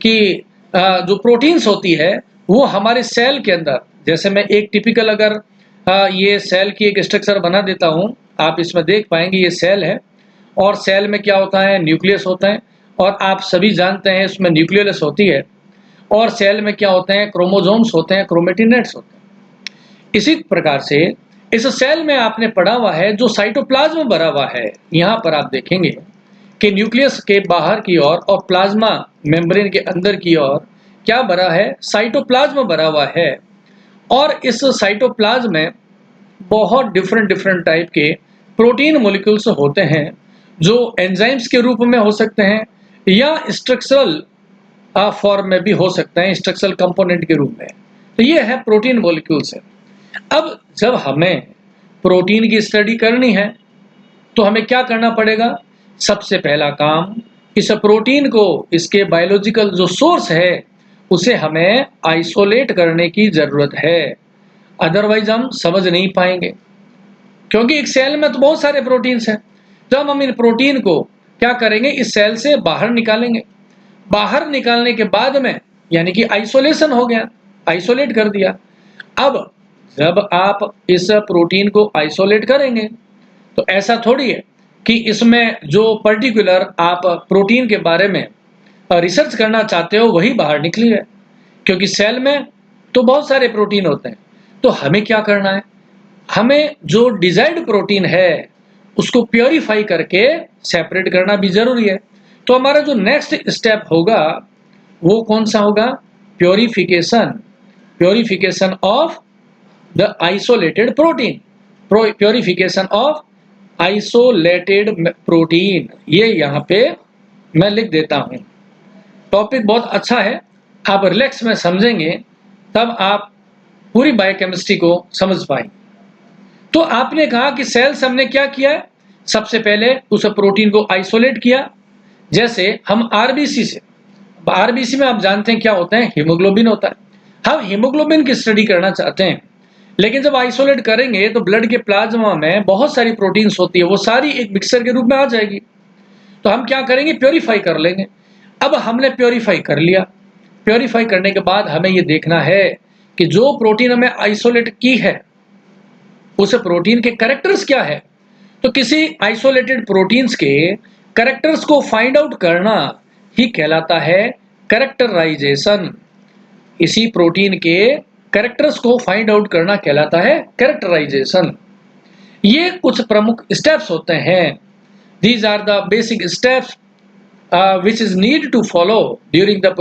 कि जो प्रोटीन्स होती है वो हमारे सेल के अंदर, जैसे मैं एक टिपिकल अगर ये सेल की एक स्ट्रक्चर बना देता हूँ, आप इसमें देख पाएंगे ये सेल है और सेल में क्या होता है, न्यूक्लियस होता है और आप सभी जानते हैं इसमें न्यूक्लियस होती है और सेल में क्या होते हैं, क्रोमोसोम्स होते हैं, क्रोमेटिनेट्स होते हैं। इसी प्रकार से इस सेल में आपने पढ़ा हुआ है जो साइटोप्लाज्म भरा हुआ है, यहाँ पर आप देखेंगे कि न्यूक्लियस के बाहर की ओर और प्लाज्मा मेम्ब्रेन के अंदर की ओर क्या भरा है, साइटोप्लाज्म भरा हुआ है। और इस साइटोप्लाज्म में बहुत डिफरेंट टाइप के प्रोटीन मॉलिक्यूल्स होते हैं जो एंजाइम्स के रूप में हो सकते हैं या स्ट्रक्चरल फॉर्म में भी हो सकते हैं, स्ट्रक्चरल कंपोनेंट के रूप में। तो ये है प्रोटीन मॉलिक्यूल्स है। अब जब हमें प्रोटीन की स्टडी करनी है तो हमें क्या करना पड़ेगा, सबसे पहला काम इस प्रोटीन को, इसके बायोलॉजिकल जो सोर्स है उसे हमें आइसोलेट करने की जरूरत है, अदरवाइज हम समझ नहीं पाएंगे। क्योंकि एक सेल में तो बहुत सारे प्रोटीन्स हैं, जब हम इन प्रोटीन को क्या करेंगे, इस सेल से बाहर निकालेंगे। बाहर निकालने के बाद में यानी कि आइसोलेशन हो गया, आइसोलेट कर दिया। अब जब आप इस प्रोटीन को आइसोलेट करेंगे तो ऐसा थोड़ी है कि इसमें जो पर्टिकुलर आप प्रोटीन के बारे में रिसर्च करना चाहते हो वही बाहर निकली है, क्योंकि सेल में तो बहुत सारे प्रोटीन होते हैं। तो हमें क्या करना है, हमें जो डिजायर्ड प्रोटीन है उसको प्योरीफाई करके सेपरेट करना भी जरूरी है। तो हमारा जो नेक्स्ट स्टेप होगा वो कौन सा होगा, purification, purification of the isolated protein, purification of isolated protein. ये यहाँ पे मैं लिख देता हूं। टॉपिक बहुत अच्छा है, आप रिलैक्स में समझेंगे तब आप पूरी बायोकेमिस्ट्री को समझ पाएंगे। तो आपने कहा कि सेल्स हमने क्या किया, सबसे पहले उस प्रोटीन को आइसोलेट किया। जैसे हम आरबीसी से, आरबीसी में आप जानते हैं क्या होता है, हीमोग्लोबिन होता है। हम हीमोग्लोबिन की स्टडी करना चाहते हैं, लेकिन जब आइसोलेट करेंगे तो ब्लड के प्लाज्मा में बहुत सारी प्रोटीन्स होती है, वो सारी एक मिक्सर के रूप में आ जाएगी। तो हम क्या करेंगे, प्योरीफाई कर लेंगे। अब हमने प्योरीफाई कर लिया, प्योरीफाई करने के बाद हमें ये देखना है कि जो प्रोटीन हमें आइसोलेट की है उस प्रोटीन के कैरेक्टर्स क्या है। तो किसी आइसोलेटेड प्रोटीन्स के कैरेक्टर्स को फाइंड आउट करना ही कहलाता है कैरेक्टराइजेशन। इसी प्रोटीन के कैरेक्टर्स को फाइंड आउट करना कहलाता है कैरेक्टराइजेशन। ये कुछ प्रमुख स्टेप्स होते हैं। These are the basic steps which is need to follow during the